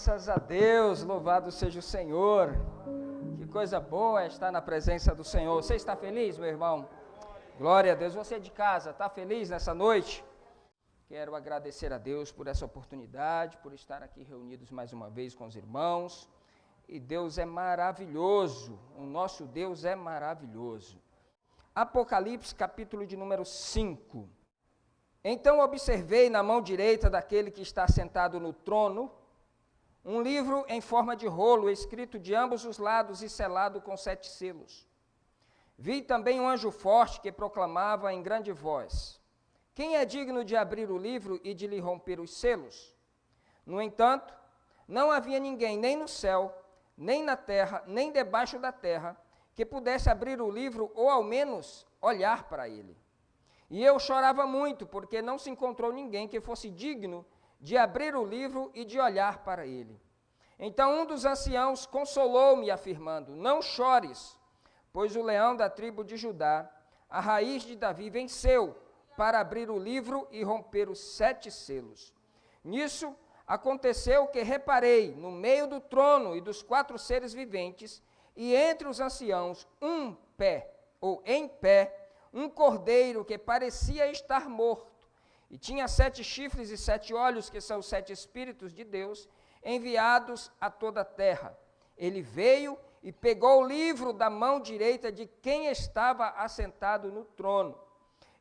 Graças a Deus, louvado seja o Senhor. Que coisa boa é estar na presença do Senhor. Você está feliz, meu irmão? Glória a Deus. Você de casa, está feliz nessa noite? Quero agradecer a Deus por essa oportunidade, por estar aqui reunidos mais uma vez com os irmãos. E Deus é maravilhoso, o nosso Deus é maravilhoso. Apocalipse, capítulo de número 5. Então observei na mão direita daquele que está sentado no trono, um livro em forma de rolo, escrito de ambos os lados e selado com 7 selos. Vi também um anjo forte que proclamava em grande voz: quem é digno de abrir o livro e de lhe romper os selos? No entanto, não havia ninguém, nem no céu, nem na terra, nem debaixo da terra, que pudesse abrir o livro ou ao menos olhar para ele. E eu chorava muito, porque não se encontrou ninguém que fosse digno de abrir o livro e de olhar para ele. Então um dos anciãos consolou-me, afirmando: não chores, pois o leão da tribo de Judá, a raiz de Davi, venceu para abrir o livro e romper os 7 selos. Nisso aconteceu que reparei no meio do trono e dos 4 seres viventes, e entre os anciãos, em pé, um cordeiro que parecia estar morto, e tinha 7 chifres e 7 olhos, que são os 7 Espíritos de Deus, enviados a toda a terra. Ele veio e pegou o livro da mão direita de quem estava assentado no trono.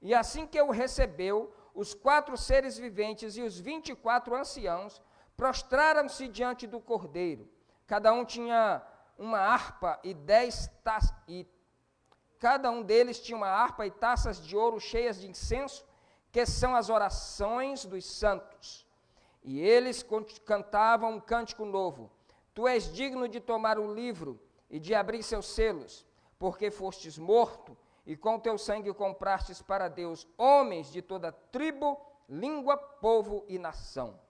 E assim que o recebeu, os 4 seres viventes e os 24 anciãos prostraram-se diante do cordeiro. Cada um tinha uma harpa e 10 taças, cada um deles tinha uma harpa e taças de ouro cheias de incenso, que são as orações dos santos. E eles cantavam um cântico novo: tu és digno de tomar o livro e de abrir seus selos, porque fostes morto, e com teu sangue comprastes para Deus homens de toda tribo, língua, povo e nação.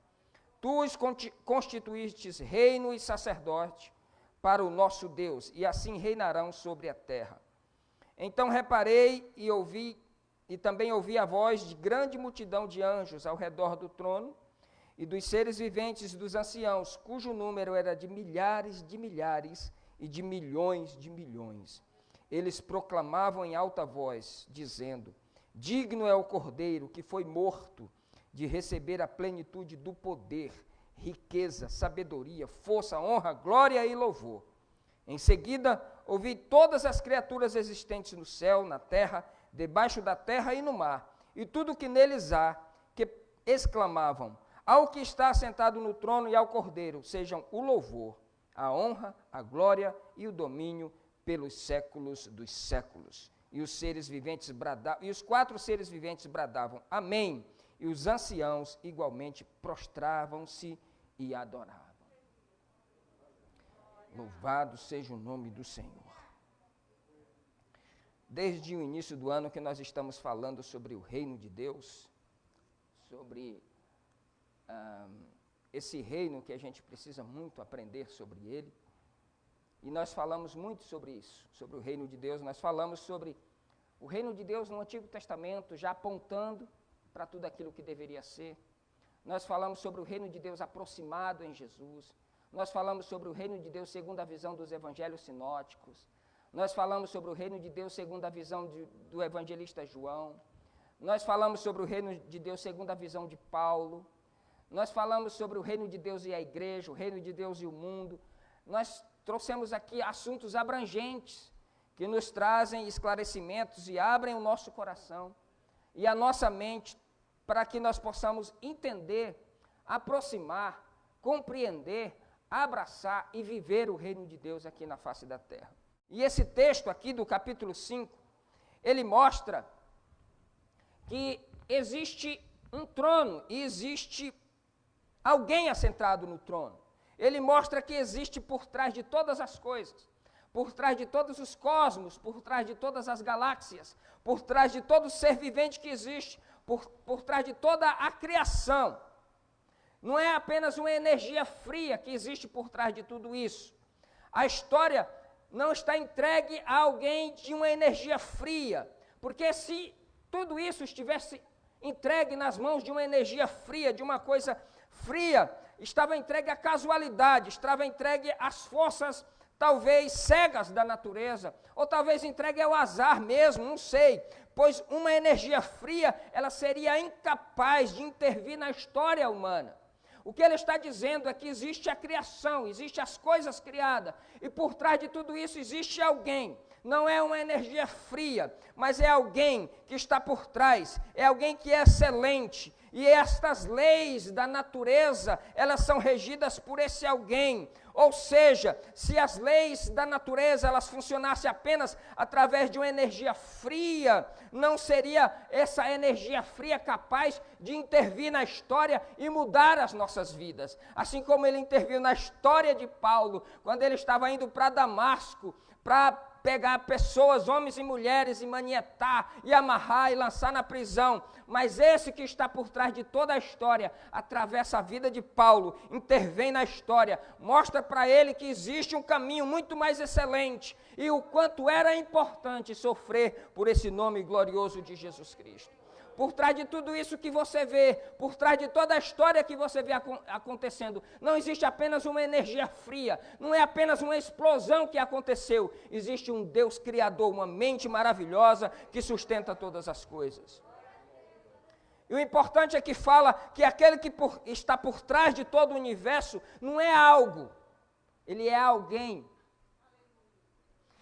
Tu os constituístes reino e sacerdote para o nosso Deus, e assim reinarão sobre a terra. Então reparei e também ouvi a voz de grande multidão de anjos ao redor do trono, e dos seres viventes e dos anciãos, cujo número era de milhares e de milhões. Eles proclamavam em alta voz, dizendo: digno é o Cordeiro que foi morto de receber a plenitude do poder, riqueza, sabedoria, força, honra, glória e louvor. Em seguida, ouvi todas as criaturas existentes no céu, na terra, debaixo da terra e no mar, e tudo que neles há, que exclamavam: ao que está sentado no trono e ao Cordeiro, sejam o louvor, a honra, a glória e o domínio pelos séculos dos séculos. E os seres viventes bradavam, e os 4 seres viventes bradavam: amém. E os anciãos igualmente prostravam-se e adoravam. Louvado seja o nome do Senhor. Desde o início do ano que nós estamos falando sobre o reino de Deus, sobre esse reino que a gente precisa muito aprender sobre ele, e nós falamos muito sobre isso, sobre o reino de Deus. Nós falamos sobre o reino de Deus no Antigo Testamento, já apontando para tudo aquilo que deveria ser. Nós falamos sobre o reino de Deus aproximado em Jesus. Nós falamos sobre o reino de Deus segundo a visão dos evangelhos sinóticos. Nós falamos sobre o reino de Deus segundo a visão do evangelista João. Nós falamos sobre o reino de Deus segundo a visão de Paulo. Nós falamos sobre o reino de Deus e a igreja, o reino de Deus e o mundo. Nós trouxemos aqui assuntos abrangentes que nos trazem esclarecimentos e abrem o nosso coração e a nossa mente para que nós possamos entender, aproximar, compreender, abraçar e viver o reino de Deus aqui na face da terra. E esse texto aqui do capítulo 5, ele mostra que existe um trono e existe alguém assentado no trono. Ele mostra que existe por trás de todas as coisas, por trás de todos os cosmos, por trás de todas as galáxias, por trás de todo ser vivente que existe, por trás de toda a criação. Não é apenas uma energia fria que existe por trás de tudo isso. A história não está entregue a alguém de uma energia fria, porque se tudo isso estivesse entregue nas mãos de uma energia fria, de uma coisa fria, estava entregue à casualidade, estava entregue às forças talvez cegas da natureza, ou talvez entregue ao azar mesmo, não sei, pois uma energia fria, ela seria incapaz de intervir na história humana. O que ele está dizendo é que existe a criação, existe as coisas criadas, e por trás de tudo isso existe alguém. Não é uma energia fria, mas é alguém que está por trás, é alguém que é excelente. E estas leis da natureza, elas são regidas por esse alguém. Ou seja, se as leis da natureza, elas funcionassem apenas através de uma energia fria, não seria essa energia fria capaz de intervir na história e mudar as nossas vidas. Assim como ele interviu na história de Paulo, quando ele estava indo para Damasco, para pegar pessoas, homens e mulheres, e manietar, e amarrar, e lançar na prisão. Mas esse que está por trás de toda a história, atravessa a vida de Paulo, intervém na história, mostra para ele que existe um caminho muito mais excelente, e o quanto era importante sofrer por esse nome glorioso de Jesus Cristo. Por trás de tudo isso que você vê, por trás de toda a história que você vê acontecendo, não existe apenas uma energia fria, não é apenas uma explosão que aconteceu, existe um Deus criador, uma mente maravilhosa que sustenta todas as coisas. E o importante é que fala que aquele que está por trás de todo o universo não é algo, ele é alguém.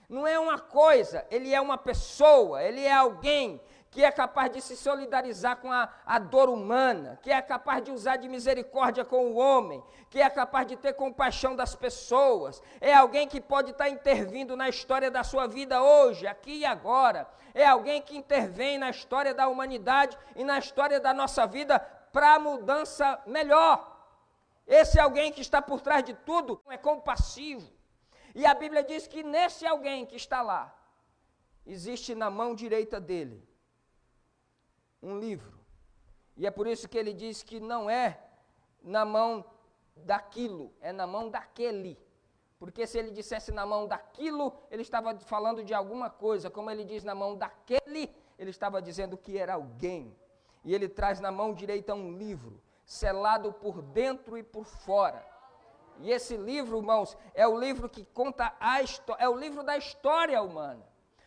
Não é uma coisa, ele é uma pessoa, ele é alguém que é capaz de se solidarizar com a dor humana, que é capaz de usar de misericórdia com o homem, que é capaz de ter compaixão das pessoas, é alguém que pode estar intervindo na história da sua vida hoje, aqui e agora, é alguém que intervém na história da humanidade e na história da nossa vida para a mudança melhor. Esse alguém que está por trás de tudo é compassivo, e a Bíblia diz que nesse alguém que está lá, existe na mão direita dele um livro, e é por isso que ele diz que não é na mão daquilo, é na mão daquele, porque se ele dissesse na mão daquilo, ele estava falando de alguma coisa, como ele diz na mão daquele, ele estava dizendo que era alguém, e ele traz na mão direita um livro, selado por dentro e por fora, e esse livro, irmãos, é o livro que conta a história, é o livro da história humana.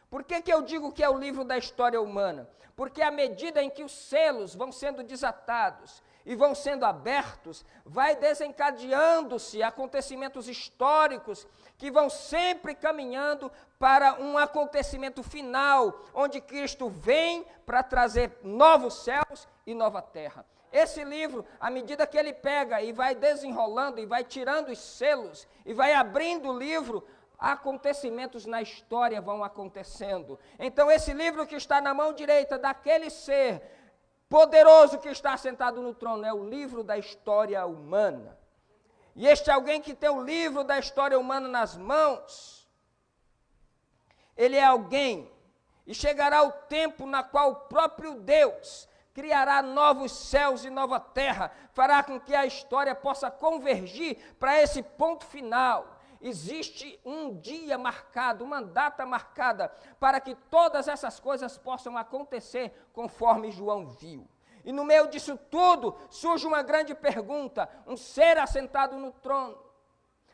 Por que eu digo que é o livro da história humana? Porque à medida em que os selos vão sendo desatados e vão sendo abertos, vai desencadeando-se acontecimentos históricos que vão sempre caminhando para um acontecimento final, onde Cristo vem para trazer novos céus e nova terra. Esse livro, à medida que ele pega e vai desenrolando e vai tirando os selos e vai abrindo o livro, acontecimentos na história vão acontecendo. Então esse livro que está na mão direita daquele ser poderoso que está sentado no trono é o livro da história humana. E este alguém que tem o livro da história humana nas mãos, ele é alguém, e chegará o tempo na qual o próprio Deus criará novos céus e nova terra, fará com que a história possa convergir para esse ponto final. Existe um dia marcado, uma data marcada, para que todas essas coisas possam acontecer conforme João viu. E no meio disso tudo, surge uma grande pergunta, um ser assentado no trono,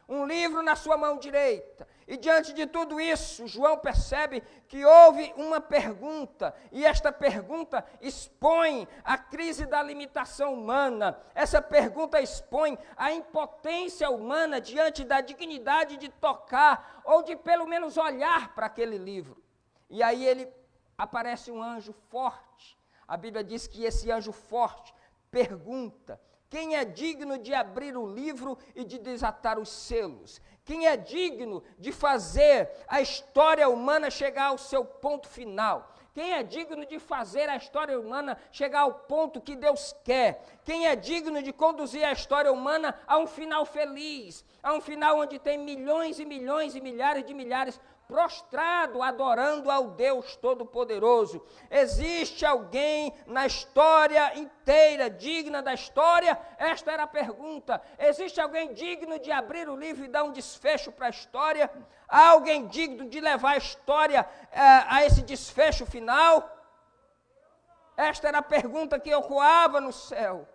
um livro na sua mão direita, e diante de tudo isso, João percebe que houve uma pergunta, e esta pergunta expõe a crise da limitação humana, essa pergunta expõe a impotência humana diante da dignidade de tocar, ou de pelo menos olhar para aquele livro. E aí aparece um anjo forte, a Bíblia diz que esse anjo forte pergunta: quem é digno de abrir o livro e de desatar os selos? Quem é digno de fazer a história humana chegar ao seu ponto final? Quem é digno de fazer a história humana chegar ao ponto que Deus quer? Quem é digno de conduzir a história humana a um final feliz? A um final onde tem milhões e milhões e milhares de milhares prostrado, adorando ao Deus Todo-Poderoso. Existe alguém na história inteira, digna da história? Esta era a pergunta. Existe alguém digno de abrir o livro e dar um desfecho para a história? Há alguém digno de levar a história a esse desfecho final? Esta era a pergunta que ecoava no céu.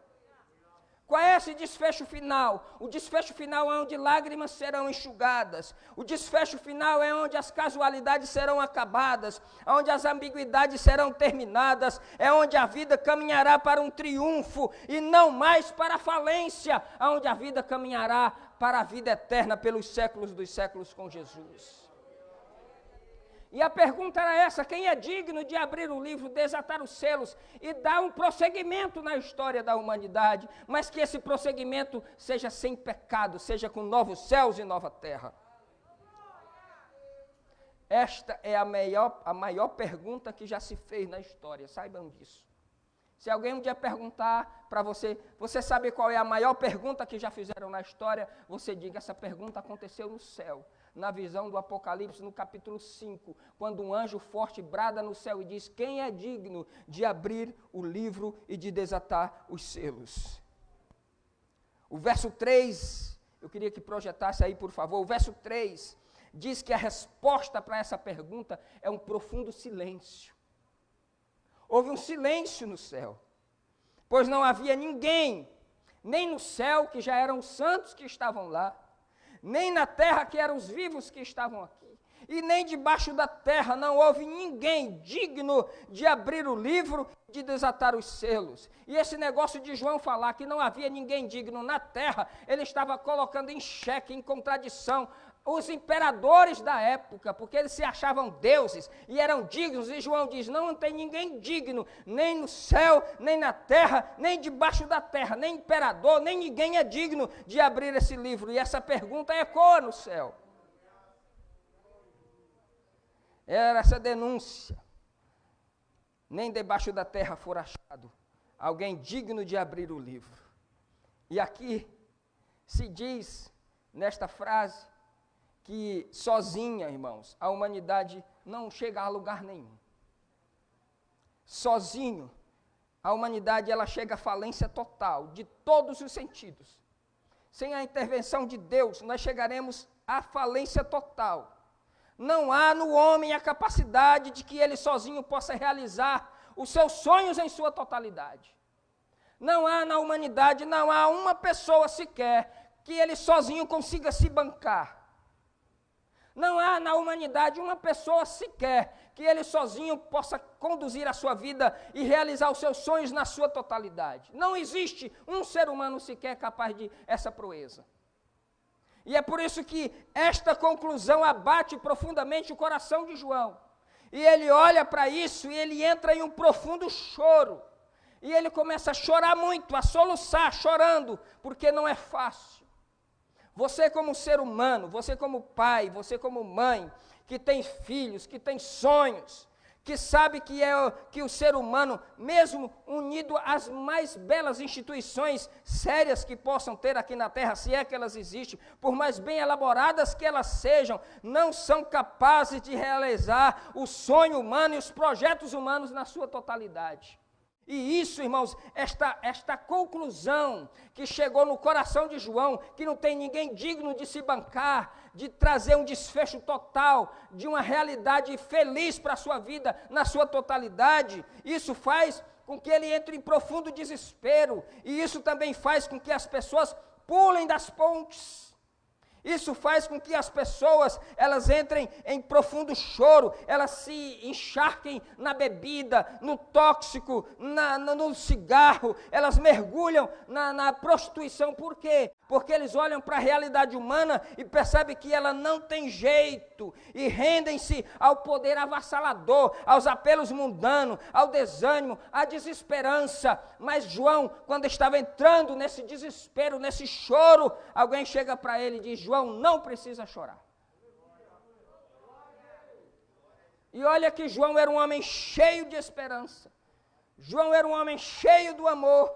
Qual é esse desfecho final? O desfecho final é onde lágrimas serão enxugadas. O desfecho final é onde as casualidades serão acabadas, onde as ambiguidades serão terminadas, é onde a vida caminhará para um triunfo e não mais para a falência, onde a vida caminhará para a vida eterna pelos séculos dos séculos com Jesus. E a pergunta era essa: quem é digno de abrir o livro, desatar os selos e dar um prosseguimento na história da humanidade, mas que esse prosseguimento seja sem pecado, seja com novos céus e nova terra? Esta é a maior pergunta que já se fez na história, saibam disso. Se alguém um dia perguntar para você, você sabe qual é a maior pergunta que já fizeram na história? Você diga: essa pergunta aconteceu no céu. Na visão do Apocalipse, no capítulo 5, quando um anjo forte brada no céu e diz: quem é digno de abrir o livro e de desatar os selos? O verso 3, eu queria que projetasse aí, por favor. O verso 3 diz que a resposta para essa pergunta é um profundo silêncio. Houve um silêncio no céu, pois não havia ninguém, nem no céu, que já eram os santos que estavam lá, nem na terra, que eram os vivos que estavam aqui, e nem debaixo da terra não houve ninguém digno de abrir o livro, de desatar os selos. E esse negócio de João falar que não havia ninguém digno na terra, ele estava colocando em xeque, em contradição, os imperadores da época, porque eles se achavam deuses e eram dignos, e João diz: não tem ninguém digno, nem no céu, nem na terra, nem debaixo da terra, nem imperador, nem ninguém é digno de abrir esse livro. E essa pergunta ecoa no céu. Era essa denúncia: nem debaixo da terra for achado alguém digno de abrir o livro. E aqui se diz, nesta frase, que sozinha, irmãos, a humanidade não chega a lugar nenhum. Sozinho, a humanidade ela chega à falência total, de todos os sentidos. Sem a intervenção de Deus, nós chegaremos à falência total. Não há no homem a capacidade de que ele sozinho possa realizar os seus sonhos em sua totalidade. Não há na humanidade, não há uma pessoa sequer que ele sozinho consiga se bancar. Não há na humanidade uma pessoa sequer que ele sozinho possa conduzir a sua vida e realizar os seus sonhos na sua totalidade. Não existe um ser humano sequer capaz de essa proeza. E é por isso que esta conclusão abate profundamente o coração de João. E ele olha para isso e ele entra em um profundo choro. E ele começa a chorar muito, a soluçar, chorando, porque não é fácil. Você como ser humano, você como pai, você como mãe, que tem filhos, que tem sonhos, que sabe que o ser humano, mesmo unido às mais belas instituições sérias que possam ter aqui na Terra, se é que elas existem, por mais bem elaboradas que elas sejam, não são capazes de realizar o sonho humano e os projetos humanos na sua totalidade. E isso, irmãos, esta conclusão que chegou no coração de João, que não tem ninguém digno de se bancar, de trazer um desfecho total, de uma realidade feliz para a sua vida, na sua totalidade, isso faz com que ele entre em profundo desespero, e isso também faz com que as pessoas pulem das pontes. Isso faz com que as pessoas, elas entrem em profundo choro, elas se encharquem na bebida, no tóxico, no cigarro, elas mergulham na prostituição. Por quê? Porque eles olham para a realidade humana e percebem que ela não tem jeito, e rendem-se ao poder avassalador, aos apelos mundanos, ao desânimo, à desesperança. Mas João, quando estava entrando nesse desespero, nesse choro, alguém chega para ele e diz: João, não precisa chorar. E olha que João era um homem cheio de esperança. João era um homem cheio do amor.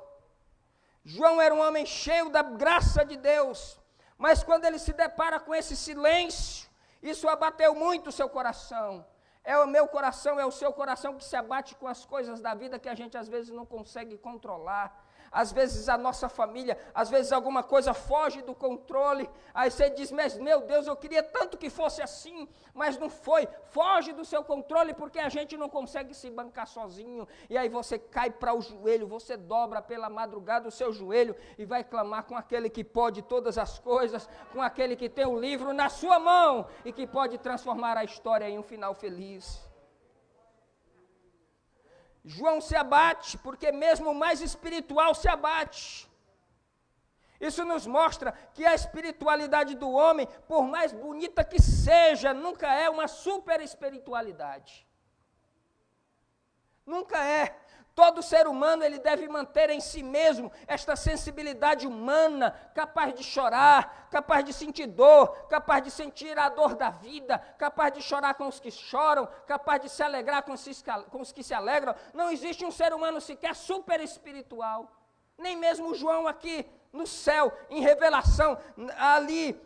João era um homem cheio da graça de Deus. Mas quando ele se depara com esse silêncio, isso abateu muito o seu coração. É o meu coração, é o seu coração que se abate com as coisas da vida que a gente às vezes não consegue controlar. às vezes a nossa família, às vezes alguma coisa foge do controle, aí você diz, mas meu Deus, eu queria tanto que fosse assim, mas não foi, foge do seu controle, porque a gente não consegue se bancar sozinho, e aí você cai para o joelho, você dobra pela madrugada o seu joelho, e vai clamar com aquele que pode todas as coisas, com aquele que tem o livro na sua mão, e que pode transformar a história em um final feliz. João se abate, porque mesmo o mais espiritual se abate. Isso nos mostra que a espiritualidade do homem, por mais bonita que seja, nunca é uma super espiritualidade. Nunca é. Todo ser humano, ele deve manter em si mesmo esta sensibilidade humana, capaz de chorar, capaz de sentir dor, capaz de sentir a dor da vida, capaz de chorar com os que choram, capaz de se alegrar com os que se alegram. Não existe um ser humano sequer super espiritual. Nem mesmo João aqui no céu, em revelação, ali,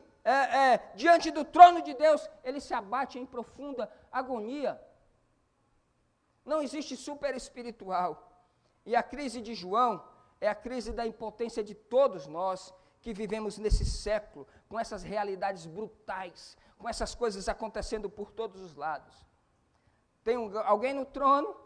diante do trono de Deus, ele se abate em profunda agonia. Não existe super espiritual. E a crise de João é a crise da impotência de todos nós que vivemos nesse século, com essas realidades brutais, com essas coisas acontecendo por todos os lados. Tem alguém no trono,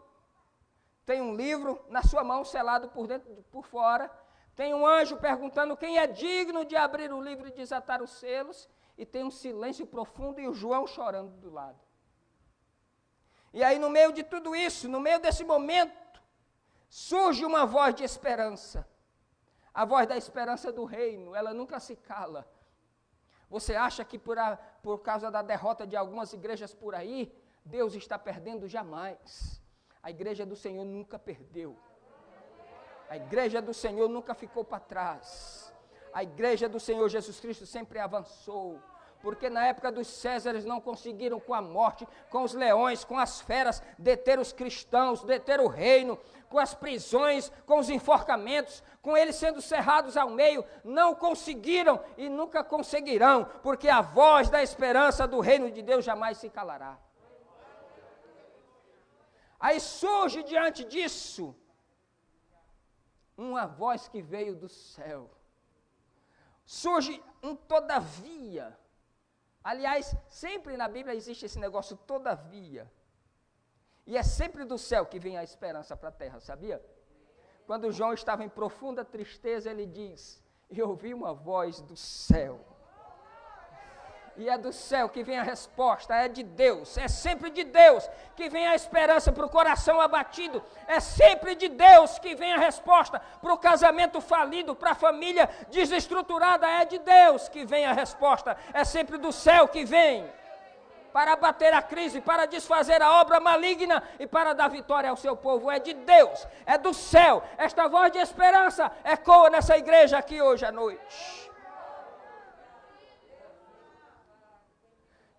tem um livro na sua mão selado por dentro e por fora, tem um anjo perguntando quem é digno de abrir o livro e desatar os selos, e tem um silêncio profundo e o João chorando do lado. E aí, no meio de tudo isso, no meio desse momento, surge uma voz de esperança. A voz da esperança do reino, ela nunca se cala. Você acha que por causa da derrota de algumas igrejas por aí, Deus está perdendo? Jamais. A igreja do Senhor nunca perdeu. A igreja do Senhor nunca ficou para trás. A igreja do Senhor Jesus Cristo sempre avançou. Porque na época dos Césares não conseguiram com a morte, com os leões, com as feras, deter os cristãos, deter o reino, com as prisões, com os enforcamentos, com eles sendo cerrados ao meio, não conseguiram e nunca conseguirão, porque a voz da esperança do reino de Deus jamais se calará. Aí surge diante disso uma voz que veio do céu. Surge um todavia. Aliás, sempre na Bíblia existe esse negócio todavia. E é sempre do céu que vem a esperança para a terra, sabia? Quando João estava em profunda tristeza, ele diz, eu ouvi uma voz do céu. E é do céu que vem a resposta, é de Deus, é sempre de Deus que vem a esperança para o coração abatido, é sempre de Deus que vem a resposta para o casamento falido, para a família desestruturada, é de Deus que vem a resposta, é sempre do céu que vem, para abater a crise, para desfazer a obra maligna e para dar vitória ao seu povo, é de Deus, é do céu. Esta voz de esperança ecoa nessa igreja aqui hoje à noite.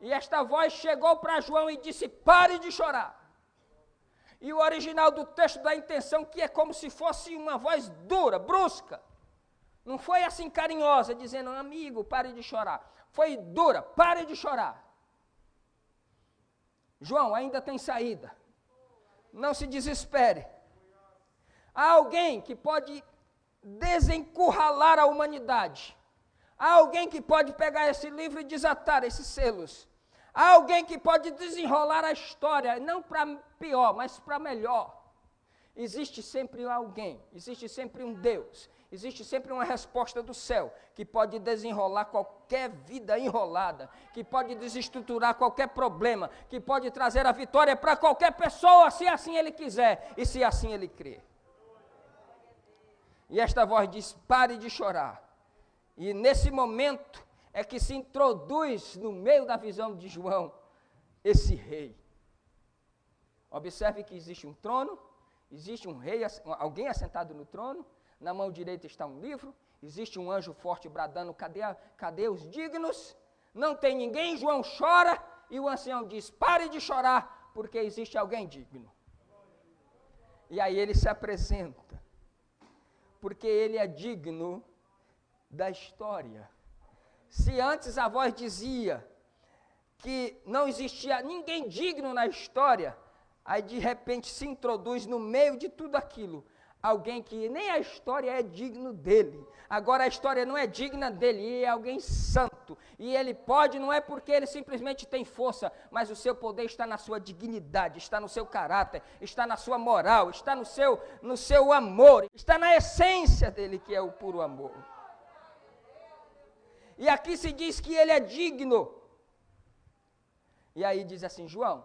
E esta voz chegou para João e disse, pare de chorar. E o original do texto dá a intenção que é como se fosse uma voz dura, brusca. Não foi assim carinhosa, dizendo, amigo, pare de chorar. Foi dura, pare de chorar. João, ainda tem saída. Não se desespere. Há alguém que pode desencurralar a humanidade. Há alguém que pode pegar esse livro e desatar esses selos. Há alguém que pode desenrolar a história, não para pior, mas para melhor. Existe sempre alguém, existe sempre um Deus, existe sempre uma resposta do céu, que pode desenrolar qualquer vida enrolada, que pode desestruturar qualquer problema, que pode trazer a vitória para qualquer pessoa, se assim ele quiser e se assim ele crer. E esta voz diz, pare de chorar. E nesse momento é que se introduz no meio da visão de João esse rei. Observe que existe um trono, existe um rei, alguém assentado no trono, na mão direita está um livro, existe um anjo forte bradando, cadê os dignos? Não tem ninguém, João chora, e o ancião diz, pare de chorar, porque existe alguém digno. E aí ele se apresenta, porque ele é digno da história. Se antes a voz dizia que não existia ninguém digno na história, aí de repente se introduz no meio de tudo aquilo alguém que nem a história é digno dele. Agora a história não é digna dele, é alguém santo. E ele pode, não é porque ele simplesmente tem força, mas o seu poder está na sua dignidade, está no seu caráter, está na sua moral, está no seu amor, está na essência dele, que é o puro amor. E aqui se diz que ele é digno. E aí diz assim: João,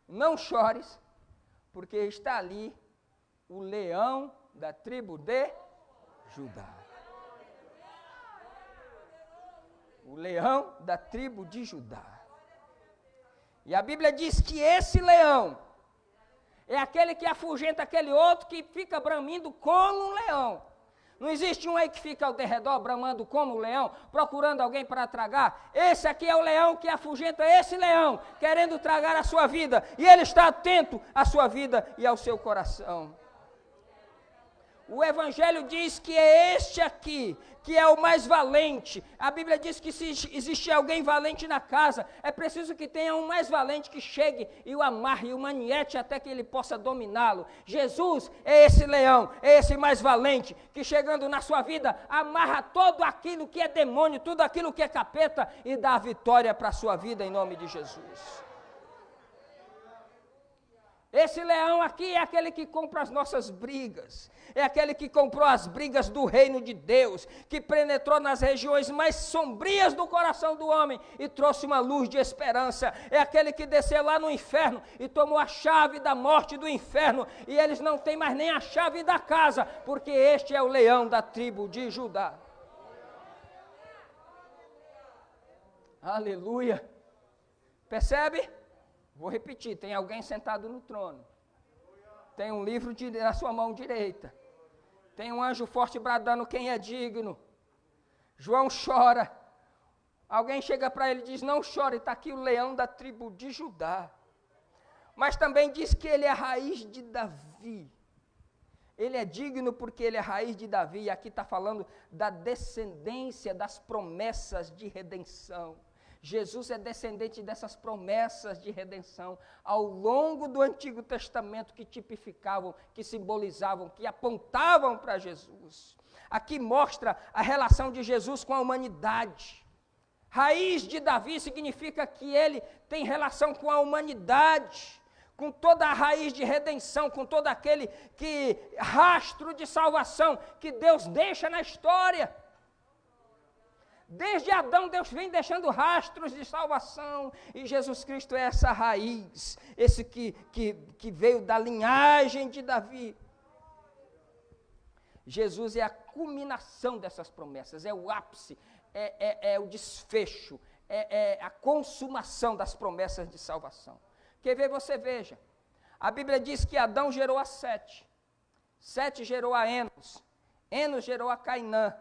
não chores, porque está ali o leão da tribo de Judá. O leão da tribo de Judá. E a Bíblia diz que esse leão é aquele que afugenta aquele outro que fica bramindo como um leão. Não existe um aí que fica ao derredor bramando como um leão, procurando alguém para tragar. Esse aqui é o leão que afugenta esse leão, querendo tragar a sua vida. E ele está atento à sua vida e ao seu coração. O Evangelho diz que é este aqui, que é o mais valente. A Bíblia diz que se existe alguém valente na casa, é preciso que tenha um mais valente que chegue e o amarre e o maniete até que ele possa dominá-lo. Jesus é esse leão, é esse mais valente, que chegando na sua vida, amarra todo aquilo que é demônio, tudo aquilo que é capeta e dá a vitória para a sua vida em nome de Jesus. Esse leão aqui é aquele que compra as nossas brigas, é aquele que comprou as brigas do reino de Deus, que penetrou nas regiões mais sombrias do coração do homem e trouxe uma luz de esperança, é aquele que desceu lá no inferno e tomou a chave da morte do inferno, e eles não têm mais nem a chave da casa, porque este é o leão da tribo de Judá. Aleluia! Percebe? Vou repetir, tem alguém sentado no trono, tem um livro na sua mão direita, tem um anjo forte bradando quem é digno. João chora, alguém chega para ele e diz: não chore, está aqui o leão da tribo de Judá. Mas também diz que ele é a raiz de Davi. Ele é digno porque ele é a raiz de Davi, e aqui está falando da descendência das promessas de redenção. Jesus é descendente dessas promessas de redenção ao longo do Antigo Testamento, que tipificavam, que simbolizavam, que apontavam para Jesus. Aqui mostra a relação de Jesus com a humanidade. Raiz de Davi significa que ele tem relação com a humanidade, com toda a raiz de redenção, com todo aquele rastro de salvação que Deus deixa na história. Desde Adão, Deus vem deixando rastros de salvação, e Jesus Cristo é essa raiz, esse que veio da linhagem de Davi. Jesus é a culminação dessas promessas, é o ápice, é o desfecho, é a consumação das promessas de salvação. Quer ver? Você veja, a Bíblia diz que Adão gerou a Sete, Sete gerou a Enos, Enos gerou a Cainã,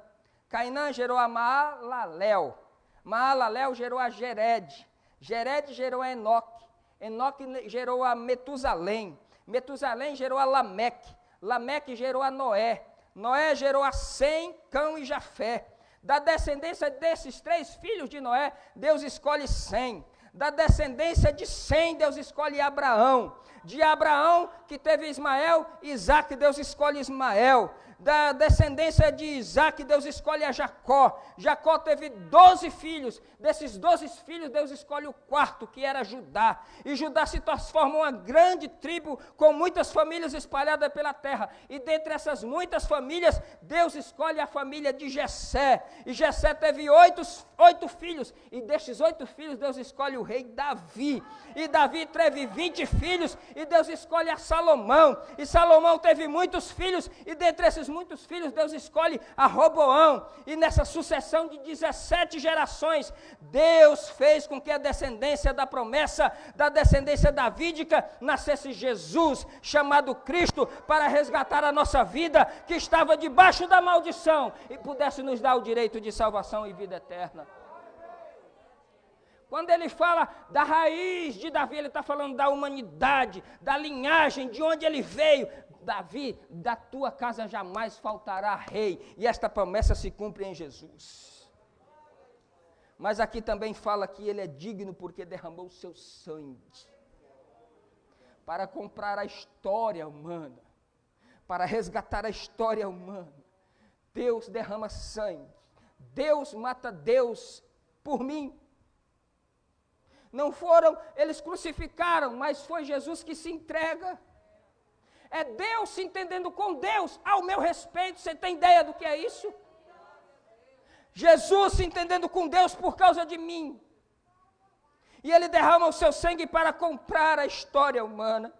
Cainã gerou a Maalalel, Maalalel gerou a Jered, Jered gerou a Enoque, Enoque gerou a Metusalém, Metusalém gerou a Lameque, Lameque gerou a Noé, Noé gerou a Sem, Cão e Jafé. Da descendência desses três filhos de Noé, Deus escolhe Sem. Da descendência de Sem, Deus escolhe Abraão. De Abraão, que teve Ismael, Isaque, Deus escolhe Ismael. Da descendência de Isaque, Deus escolhe a Jacó. Jacó teve 12 filhos. Desses 12 filhos, Deus escolhe o quarto, que era Judá. E Judá se transforma uma grande tribo com muitas famílias espalhadas pela terra. E dentre essas muitas famílias, Deus escolhe a família de Jessé. E Jessé teve oito filhos. E destes 8 filhos, Deus escolhe o rei Davi. E Davi teve 20 filhos. E Deus escolhe a Salomão. E Salomão teve muitos filhos. E dentre esses muitos filhos, Deus escolhe a Roboão. E nessa sucessão de 17 gerações, Deus fez com que a descendência da promessa, da descendência davídica, nascesse Jesus, chamado Cristo, para resgatar a nossa vida, que estava debaixo da maldição, e pudesse nos dar o direito de salvação e vida eterna. Quando ele fala da raiz de Davi, ele está falando da humanidade, da linhagem, de onde ele veio. Davi, da tua casa jamais faltará rei, e esta promessa se cumpre em Jesus. Mas aqui também fala que ele é digno porque derramou o seu sangue para comprar a história humana, para resgatar a história humana. Deus derrama sangue. Deus mata Deus por mim. Não foram, eles crucificaram, mas foi Jesus que se entrega. É Deus se entendendo com Deus ao meu respeito. Você tem ideia do que é isso? Jesus se entendendo com Deus por causa de mim. E Ele derrama o seu sangue para comprar a história humana.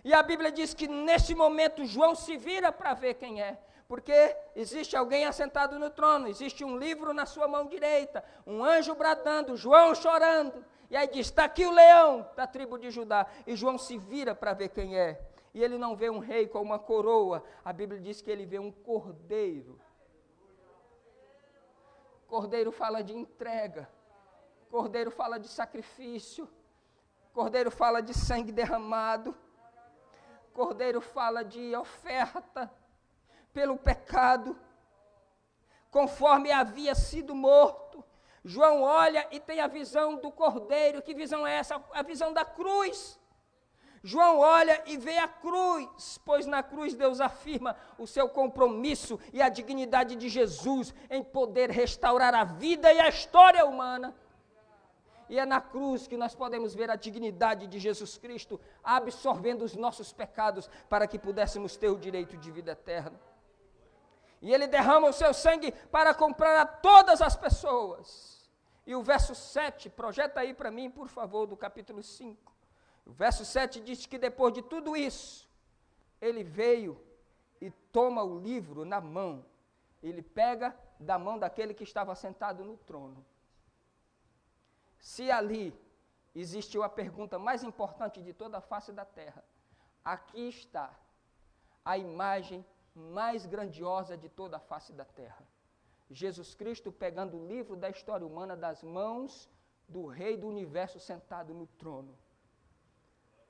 E a Bíblia diz que nesse momento João se vira para ver quem é. Porque existe alguém assentado no trono, existe um livro na sua mão direita, um anjo bradando, João chorando. E aí diz, está aqui o leão da tribo de Judá. E João se vira para ver quem é. E ele não vê um rei com uma coroa. A Bíblia diz que ele vê um cordeiro. Cordeiro fala de entrega. Cordeiro fala de sacrifício. Cordeiro fala de sangue derramado. Cordeiro fala de oferta pelo pecado, conforme havia sido morto. João olha e tem a visão do cordeiro. Que visão é essa? A visão da cruz. João olha e vê a cruz, pois na cruz Deus afirma o seu compromisso e a dignidade de Jesus em poder restaurar a vida e a história humana. E é na cruz que nós podemos ver a dignidade de Jesus Cristo absorvendo os nossos pecados para que pudéssemos ter o direito de vida eterna. E Ele derrama o seu sangue para comprar a todas as pessoas. E o verso 7, projeta aí para mim, por favor, do capítulo 5. O verso 7 diz que depois de tudo isso, Ele veio e toma o livro na mão. Ele pega da mão daquele que estava sentado no trono. Se ali existiu a pergunta mais importante de toda a face da terra, aqui está a imagem mais grandiosa de toda a face da terra. Jesus Cristo pegando o livro da história humana das mãos do Rei do Universo sentado no trono.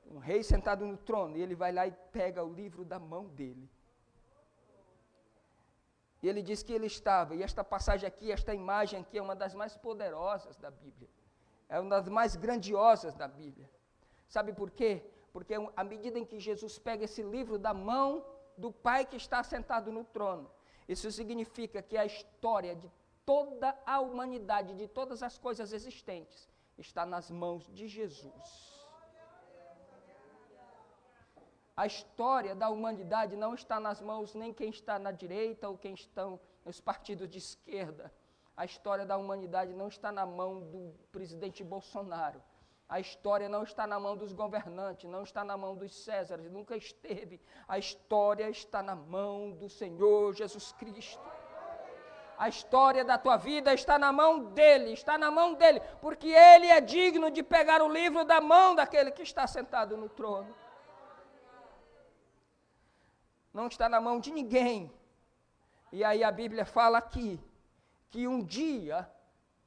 Um rei sentado no trono, e ele vai lá e pega o livro da mão dele. E ele diz que ele estava, e esta passagem aqui, esta imagem aqui é uma das mais poderosas da Bíblia. É uma das mais grandiosas da Bíblia. Sabe por quê? Porque à medida em que Jesus pega esse livro da mão do Pai que está sentado no trono, isso significa que a história de toda a humanidade, de todas as coisas existentes, está nas mãos de Jesus. A história da humanidade não está nas mãos nem quem está na direita ou quem estão nos partidos de esquerda. A história da humanidade não está na mão do presidente Bolsonaro. A história não está na mão dos governantes, não está na mão dos Césares, nunca esteve. A história está na mão do Senhor Jesus Cristo. A história da tua vida está na mão dEle, porque Ele é digno de pegar o livro da mão daquele que está sentado no trono. Não está na mão de ninguém. E aí a Bíblia fala aqui, que um dia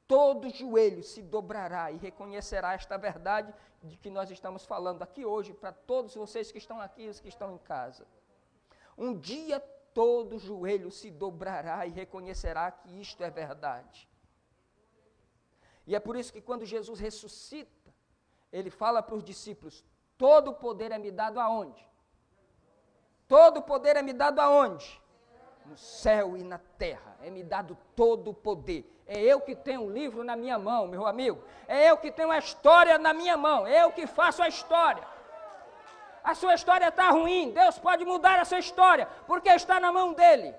todo joelho se dobrará e reconhecerá esta verdade de que nós estamos falando aqui hoje, para todos vocês que estão aqui e os que estão em casa. Um dia todo joelho se dobrará e reconhecerá que isto é verdade. E é por isso que quando Jesus ressuscita, Ele fala para os discípulos, todo o poder é me dado aonde? Todo o poder é me dado aonde? No céu e na terra, é me dado todo o poder. É eu que tenho o livro na minha mão, meu amigo. É eu que tenho a história na minha mão, é eu que faço a história. A sua história está ruim, Deus pode mudar a sua história, porque está na mão dEle.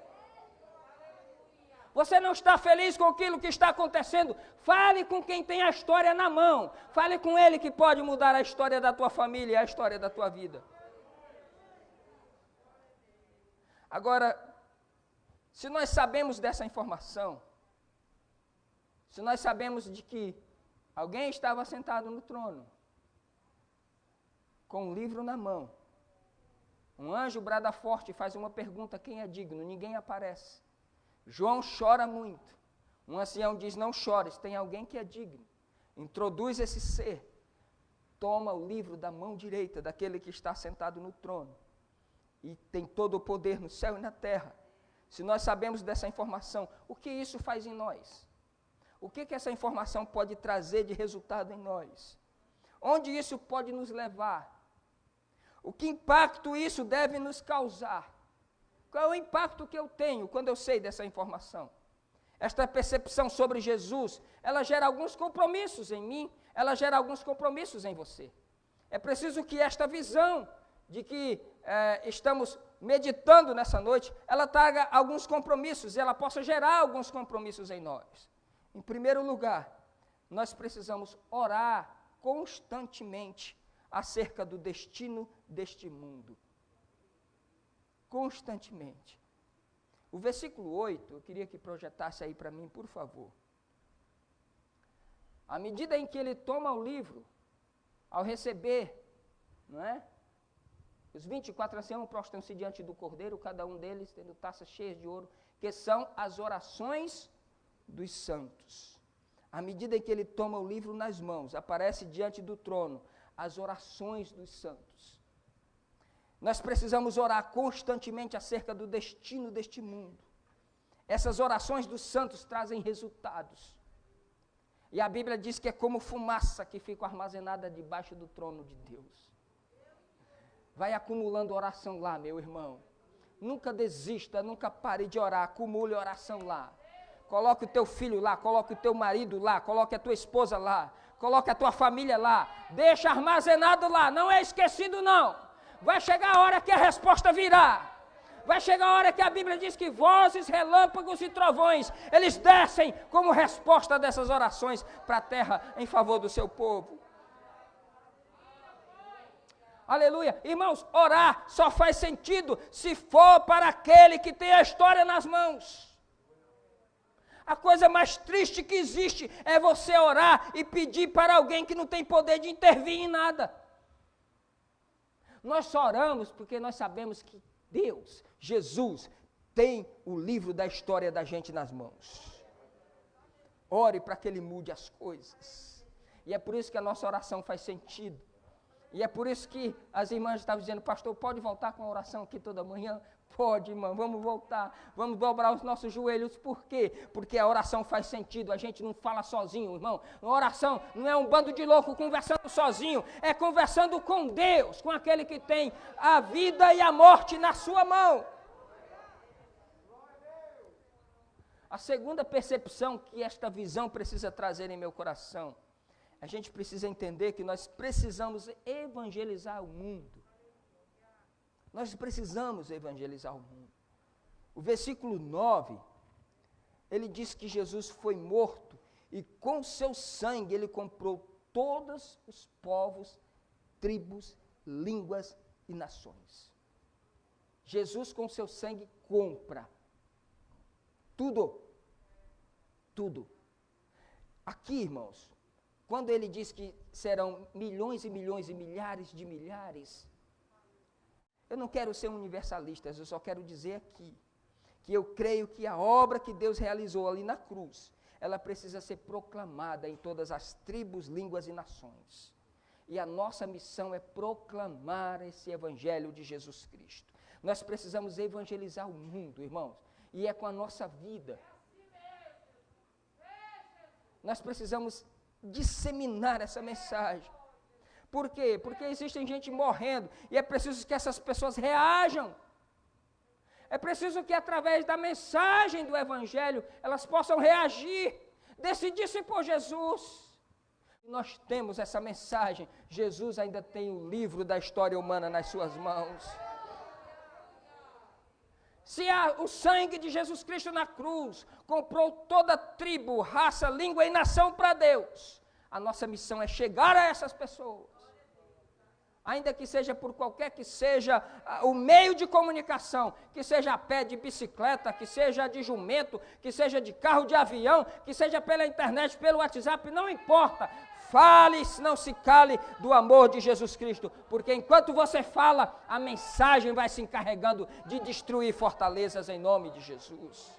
Você não está feliz com aquilo que está acontecendo? Fale com quem tem a história na mão. Fale com Ele que pode mudar a história da tua família e a história da tua vida. Agora, se nós sabemos dessa informação, se nós sabemos de que alguém estava sentado no trono, com um livro na mão, um anjo brada forte e faz uma pergunta, quem é digno? Ninguém aparece. João chora muito. Um ancião diz, não chores, tem alguém que é digno. Introduz esse ser, toma o livro da mão direita daquele que está sentado no trono, e tem todo o poder no céu e na terra. Se nós sabemos dessa informação, o que isso faz em nós? O que essa informação pode trazer de resultado em nós? Onde isso pode nos levar? O que impacto isso deve nos causar? Qual é o impacto que eu tenho quando eu sei dessa informação? Esta percepção sobre Jesus, ela gera alguns compromissos em mim, ela gera alguns compromissos em você. É preciso que esta visão de que estamos meditando nessa noite, ela traga alguns compromissos, e ela possa gerar alguns compromissos em nós. Em primeiro lugar, nós precisamos orar constantemente acerca do destino deste mundo. Constantemente. O versículo 8, eu queria que projetasse aí para mim, por favor. À medida em que ele toma o livro, ao receber, não é? Os 24 anciãos prostram-se diante do Cordeiro, cada um deles tendo taças cheias de ouro, que são as orações dos santos. À medida em que ele toma o livro nas mãos, aparece diante do trono as orações dos santos. Nós precisamos orar constantemente acerca do destino deste mundo. Essas orações dos santos trazem resultados. E a Bíblia diz que é como fumaça que fica armazenada debaixo do trono de Deus. Vai acumulando oração lá, meu irmão. Nunca desista, nunca pare de orar, acumule oração lá. Coloque o teu filho lá, coloque o teu marido lá, coloque a tua esposa lá, coloque a tua família lá. Deixa armazenado lá, não é esquecido não. Vai chegar a hora que a resposta virá. Vai chegar a hora que a Bíblia diz que vozes, relâmpagos e trovões, eles descem como resposta dessas orações para a terra em favor do seu povo. Aleluia. Irmãos, orar só faz sentido se for para aquele que tem a história nas mãos. A coisa mais triste que existe é você orar e pedir para alguém que não tem poder de intervir em nada. Nós só oramos porque nós sabemos que Deus, Jesus, tem o livro da história da gente nas mãos. Ore para que Ele mude as coisas. E é por isso que a nossa oração faz sentido. E é por isso que as irmãs estavam dizendo, pastor, pode voltar com a oração aqui toda manhã? Pode, irmã, vamos voltar, vamos dobrar os nossos joelhos. Por quê? Porque a oração faz sentido, a gente não fala sozinho, irmão. A oração não é um bando de louco conversando sozinho, é conversando com Deus, com aquele que tem a vida e a morte na sua mão. A segunda percepção que esta visão precisa trazer em meu coração, a gente precisa entender que nós precisamos evangelizar o mundo. Nós precisamos evangelizar o mundo. O versículo 9, ele diz que Jesus foi morto e com seu sangue ele comprou todos os povos, tribos, línguas e nações. Jesus com seu sangue compra tudo. Tudo. Aqui, irmãos, quando ele diz que serão milhões e milhões e milhares de milhares, eu não quero ser universalista, eu só quero dizer aqui, que eu creio que a obra que Deus realizou ali na cruz, ela precisa ser proclamada em todas as tribos, línguas e nações. E a nossa missão é proclamar esse evangelho de Jesus Cristo. Nós precisamos evangelizar o mundo, irmãos, e é com a nossa vida. Nós precisamos disseminar essa mensagem. Por quê? Porque existe gente morrendo e é preciso que essas pessoas reajam. É preciso que através da mensagem do Evangelho elas possam reagir, decidir-se por Jesus. Nós temos essa mensagem. Jesus ainda tem o livro da história humana nas suas mãos. Se o sangue de Jesus Cristo na cruz comprou toda tribo, raça, língua e nação para Deus, a nossa missão é chegar a essas pessoas. Ainda que seja por qualquer que seja o meio de comunicação, que seja a pé, de bicicleta, que seja de jumento, que seja de carro, de avião, que seja pela internet, pelo WhatsApp, não importa. Fale, não se cale do amor de Jesus Cristo, porque enquanto você fala, a mensagem vai se encarregando de destruir fortalezas em nome de Jesus.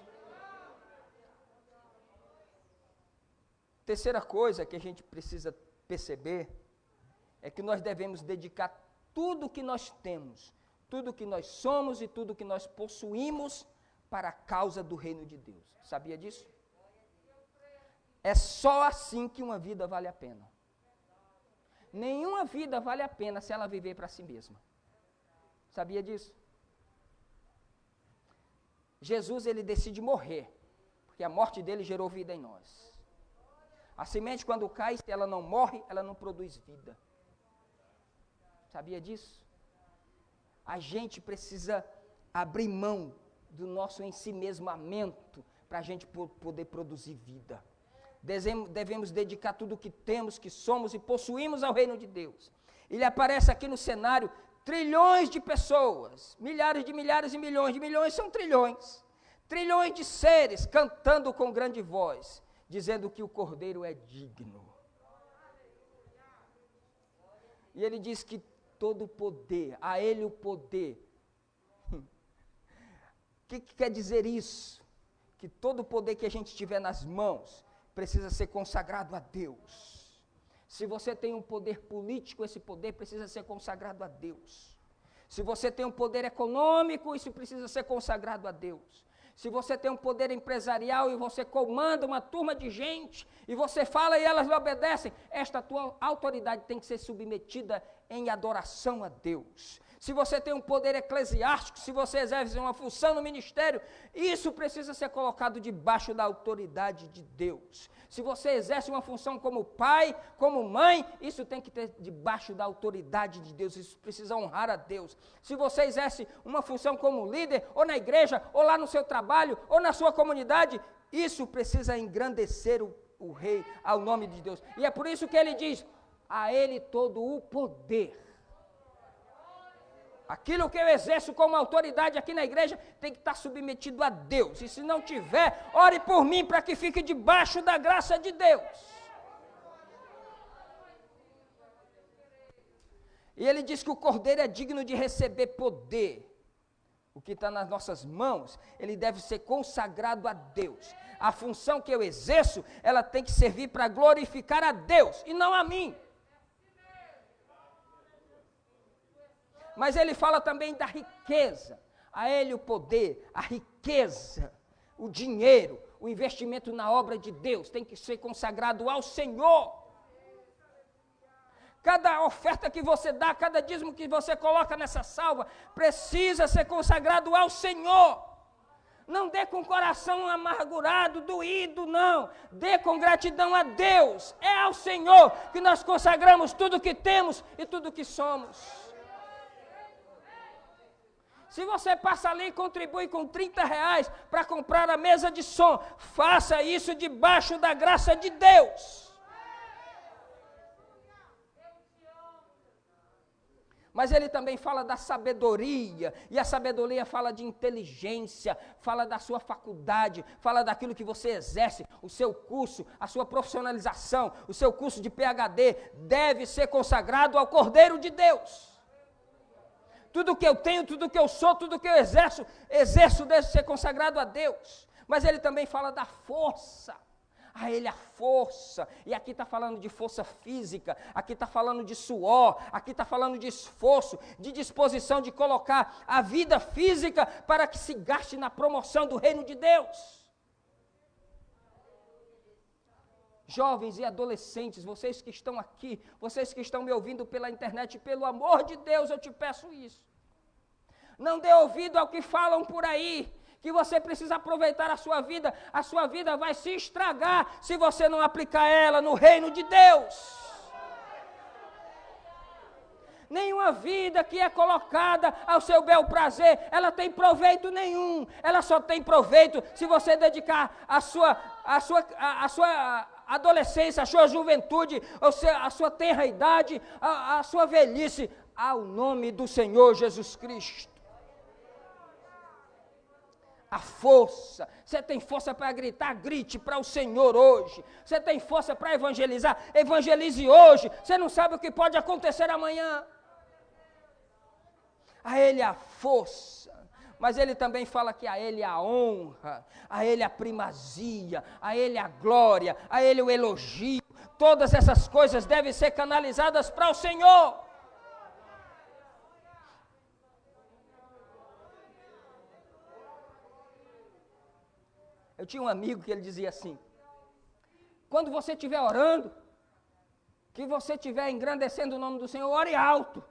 Terceira coisa que a gente precisa perceber é que nós devemos dedicar tudo o que nós temos, tudo o que nós somos e tudo o que nós possuímos para a causa do reino de Deus. Sabia disso? É só assim que uma vida vale a pena. Nenhuma vida vale a pena se ela viver para si mesma. Sabia disso? Jesus, ele decide morrer, porque a morte dele gerou vida em nós. A semente, quando cai, se ela não morre, ela não produz vida. Sabia disso? A gente precisa abrir mão do nosso ensimesmamento para a gente poder produzir vida. Devemos dedicar tudo o que temos, que somos e possuímos ao reino de Deus. Ele aparece aqui no cenário, trilhões de pessoas, milhares de milhões são trilhões. Trilhões de seres cantando com grande voz, dizendo que o Cordeiro é digno. E ele diz que todo o poder, a ele o poder. O que quer dizer isso? Que todo o poder que a gente tiver nas mãos precisa ser consagrado a Deus. Se você tem um poder político, esse poder precisa ser consagrado a Deus. Se você tem um poder econômico, isso precisa ser consagrado a Deus. Se você tem um poder empresarial e você comanda uma turma de gente, e você fala e elas lhe obedecem, esta tua autoridade tem que ser submetida em adoração a Deus. Se você tem um poder eclesiástico, se você exerce uma função no ministério, isso precisa ser colocado debaixo da autoridade de Deus. Se você exerce uma função como pai, como mãe, isso tem que ter debaixo da autoridade de Deus, isso precisa honrar a Deus. Se você exerce uma função como líder, ou na igreja, ou lá no seu trabalho, ou na sua comunidade, isso precisa engrandecer o rei ao nome de Deus. E é por isso que ele diz, a ele todo o poder. Aquilo que eu exerço como autoridade aqui na igreja tem que estar submetido a Deus. E se não tiver, ore por mim para que fique debaixo da graça de Deus. E ele diz que o Cordeiro é digno de receber poder. O que está nas nossas mãos, ele deve ser consagrado a Deus. A função que eu exerço, ela tem que servir para glorificar a Deus e não a mim. Mas ele fala também da riqueza, a ele o poder, a riqueza, o dinheiro, o investimento na obra de Deus tem que ser consagrado ao Senhor. Cada oferta que você dá, cada dízimo que você coloca nessa salva, precisa ser consagrado ao Senhor. Não dê com o coração amargurado, doído, não. Dê com gratidão a Deus. É ao Senhor que nós consagramos tudo que temos e tudo que somos. Se você passa ali e contribui com R$30 para comprar a mesa de som, faça isso debaixo da graça de Deus. Mas ele também fala da sabedoria, e a sabedoria fala de inteligência, fala da sua faculdade, fala daquilo que você exerce, o seu curso, a sua profissionalização, o seu curso de PhD deve ser consagrado ao Cordeiro de Deus. Tudo que eu tenho, tudo que eu sou, tudo que eu exerço deve ser consagrado a Deus. Mas ele também fala da força. A ele a força. E aqui está falando de força física, aqui está falando de suor, aqui está falando de esforço, de disposição de colocar a vida física para que se gaste na promoção do reino de Deus. Jovens e adolescentes, vocês que estão aqui, vocês que estão me ouvindo pela internet, pelo amor de Deus, eu te peço isso. Não dê ouvido ao que falam por aí, que você precisa aproveitar a sua vida vai se estragar se você não aplicar ela no reino de Deus. Nenhuma vida que é colocada ao seu bel prazer, ela tem proveito nenhum, ela só tem proveito se você dedicar a sua adolescência, a sua juventude, a sua tenra idade, a sua velhice, ao nome do Senhor Jesus Cristo. A força, você tem força para gritar, grite para o Senhor hoje. Você tem força para evangelizar, evangelize hoje. Você não sabe o que pode acontecer amanhã. A ele a força, mas ele também fala que a ele a honra, a ele a primazia, a ele a glória, a ele o elogio. Todas essas coisas devem ser canalizadas para o Senhor. Eu tinha um amigo que ele dizia assim, quando você estiver orando, que você estiver engrandecendo o nome do Senhor, ore alto,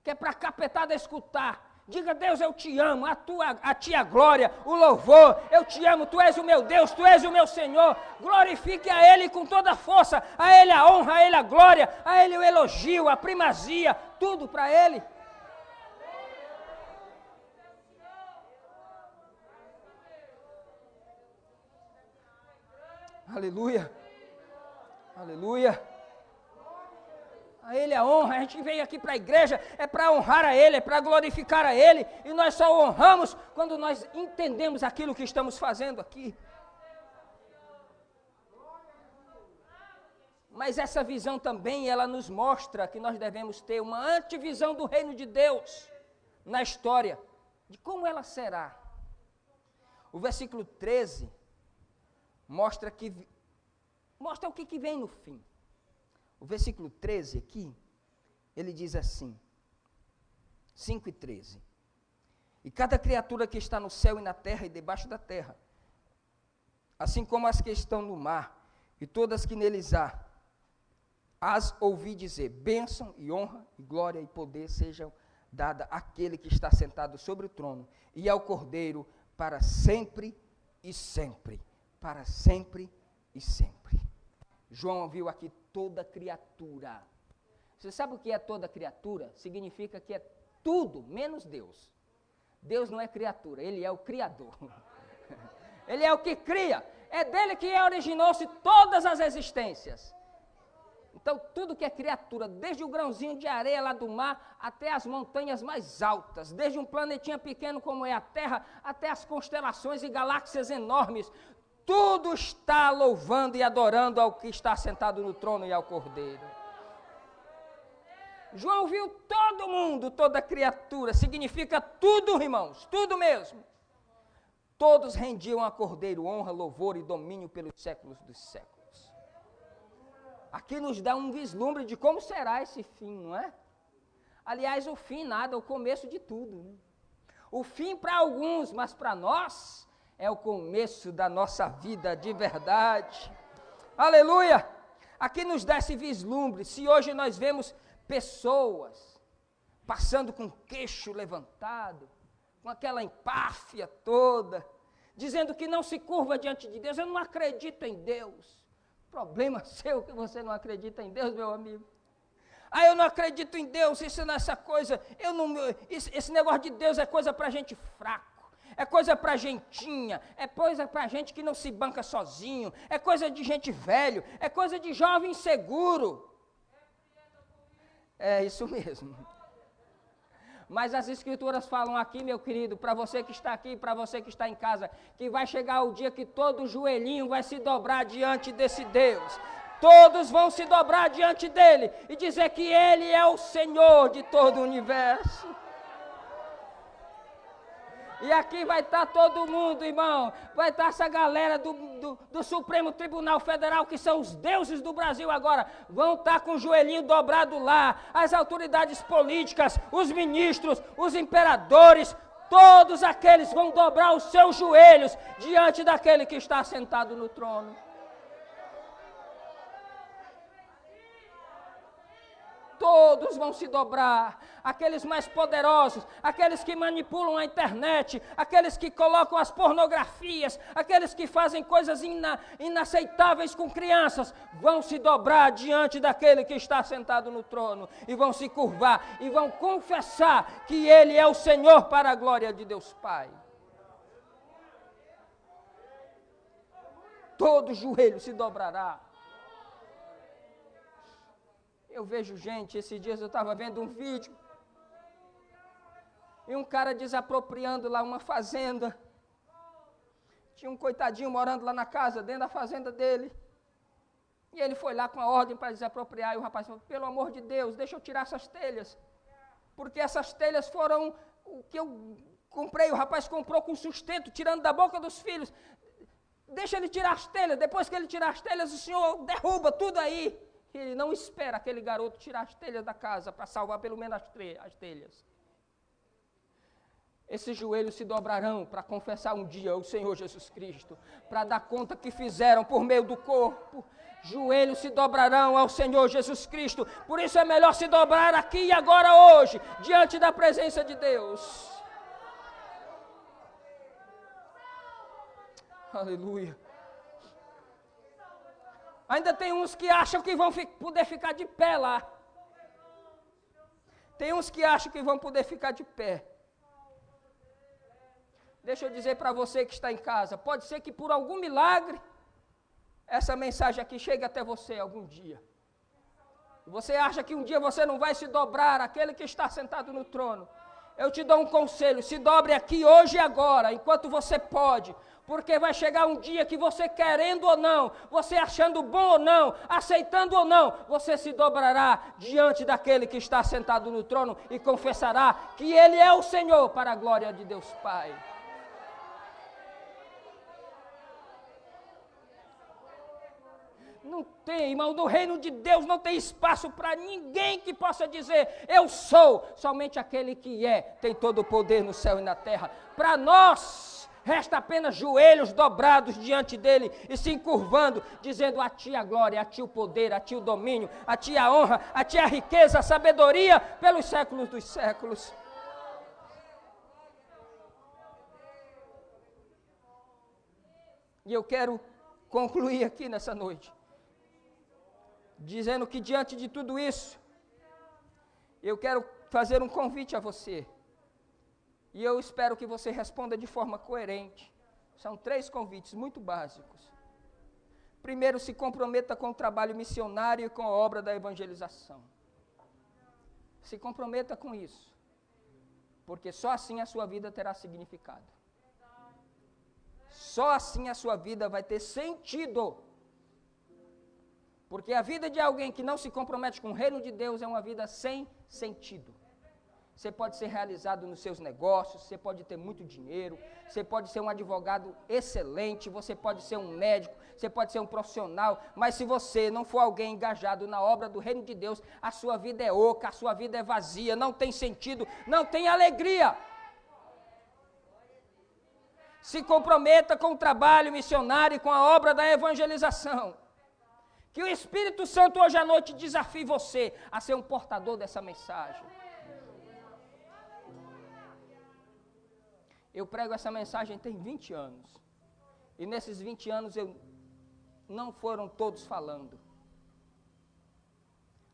que é para a capetada escutar. Diga, Deus, eu te amo, a ti a glória, o louvor, eu te amo, tu és o meu Deus, tu és o meu Senhor. Glorifique a Ele com toda a força, a Ele a honra, a Ele a glória, a Ele o elogio, a primazia, tudo para Ele. Aleluia, aleluia. A Ele a honra, a gente veio aqui para a igreja, é para honrar a Ele, é para glorificar a Ele, e nós só honramos quando nós entendemos aquilo que estamos fazendo aqui. Mas essa visão também, ela nos mostra que nós devemos ter uma antevisão do reino de Deus na história, de como ela será. O versículo 13 mostra o que vem no fim. O versículo 13 aqui, ele diz assim, 5 e 13. E cada criatura que está no céu e na terra e debaixo da terra, assim como as que estão no mar, e todas que neles há, as ouvi dizer, bênção e honra e glória e poder sejam dadas àquele que está sentado sobre o trono e ao Cordeiro para sempre e sempre. Para sempre e sempre. João viu aqui toda criatura. Você sabe o que é toda criatura? Significa que é tudo menos Deus. Deus não é criatura, Ele é o Criador. Ele é o que cria. É dele que originou-se todas as existências. Então, tudo que é criatura, desde o grãozinho de areia lá do mar, até as montanhas mais altas, desde um planetinha pequeno como é a Terra, até as constelações e galáxias enormes, tudo está louvando e adorando ao que está sentado no trono e ao Cordeiro. João viu todo mundo, toda criatura, significa tudo, irmãos, tudo mesmo. Todos rendiam a Cordeiro honra, louvor e domínio pelos séculos dos séculos. Aqui nos dá um vislumbre de como será esse fim, não é? Aliás, o fim nada, o começo de tudo. Né? O fim para alguns, mas para nós é o começo da nossa vida de verdade. Aleluia! Aqui nos dá esse vislumbre. Se hoje nós vemos pessoas passando com o queixo levantado, com aquela empáfia toda, dizendo que não se curva diante de Deus, eu não acredito em Deus. Problema seu que você não acredita em Deus, meu amigo. Eu não acredito em Deus, isso não é essa coisa, esse negócio de Deus é coisa para gente fraco. É coisa para gentinha, é coisa para gente que não se banca sozinho, é coisa de gente velho, é coisa de jovem inseguro. É isso mesmo. Mas as escrituras falam aqui, meu querido, para você que está aqui, para você que está em casa, que vai chegar o dia que todo joelhinho vai se dobrar diante desse Deus. Todos vão se dobrar diante dele e dizer que ele é o Senhor de todo o universo. E aqui vai estar todo mundo, irmão, vai estar essa galera do Supremo Tribunal Federal, que são os deuses do Brasil agora, vão estar com o joelhinho dobrado lá, as autoridades políticas, os ministros, os imperadores, todos aqueles vão dobrar os seus joelhos diante daquele que está sentado no trono. Todos vão se dobrar, aqueles mais poderosos, aqueles que manipulam a internet, aqueles que colocam as pornografias, aqueles que fazem coisas inaceitáveis com crianças, vão se dobrar diante daquele que está sentado no trono, e vão se curvar, e vão confessar que Ele é o Senhor para a glória de Deus Pai. Todo joelho se dobrará. Eu vejo gente, esses dias eu estava vendo um vídeo, e um cara desapropriando lá uma fazenda. Tinha um coitadinho morando lá na casa, dentro da fazenda dele. E ele foi lá com a ordem para desapropriar, e o rapaz falou, pelo amor de Deus, deixa eu tirar essas telhas. Porque essas telhas foram o que eu comprei, o rapaz comprou com sustento, tirando da boca dos filhos. Deixa ele tirar as telhas, depois que ele tirar as telhas, o senhor derruba tudo aí. Ele não espera aquele garoto tirar as telhas da casa para salvar pelo menos as telhas. Esses joelhos se dobrarão para confessar um dia o Senhor Jesus Cristo, para dar conta que fizeram por meio do corpo. Joelhos se dobrarão ao Senhor Jesus Cristo. Por isso é melhor se dobrar aqui e agora hoje, diante da presença de Deus. Aleluia. Ainda tem uns que acham que vão poder ficar de pé lá. Tem uns que acham que vão poder ficar de pé. Deixa eu dizer para você que está em casa, pode ser que por algum milagre, essa mensagem aqui chegue até você algum dia. Você acha que um dia você não vai se dobrar àquele que está sentado no trono. Eu te dou um conselho, se dobre aqui hoje e agora, enquanto você pode, porque vai chegar um dia que você querendo ou não, você achando bom ou não, aceitando ou não, você se dobrará diante daquele que está sentado no trono e confessará que Ele é o Senhor para a glória de Deus Pai. Não tem, irmão, no reino de Deus não tem espaço para ninguém que possa dizer, eu sou, somente aquele que tem todo o poder no céu e na terra. Para nós, resta apenas joelhos dobrados diante dele e se encurvando, dizendo a ti a glória, a ti o poder, a ti o domínio, a ti a honra, a ti a riqueza, a sabedoria, pelos séculos dos séculos. E eu quero concluir aqui nessa noite, dizendo que diante de tudo isso, eu quero fazer um convite a você, e eu espero que você responda de forma coerente. São 3 convites muito básicos. Primeiro, se comprometa com o trabalho missionário e com a obra da evangelização. Se comprometa com isso, porque só assim a sua vida terá significado. Só assim a sua vida vai ter sentido. Porque a vida de alguém que não se compromete com o reino de Deus é uma vida sem sentido. Você pode ser realizado nos seus negócios, você pode ter muito dinheiro, você pode ser um advogado excelente, você pode ser um médico, você pode ser um profissional, mas se você não for alguém engajado na obra do reino de Deus, a sua vida é oca, a sua vida é vazia, não tem sentido, não tem alegria. Se comprometa com o trabalho missionário e com a obra da evangelização. Que o Espírito Santo hoje à noite desafie você a ser um portador dessa mensagem. Eu prego essa mensagem tem 20 anos. E nesses 20 anos não foram todos falando.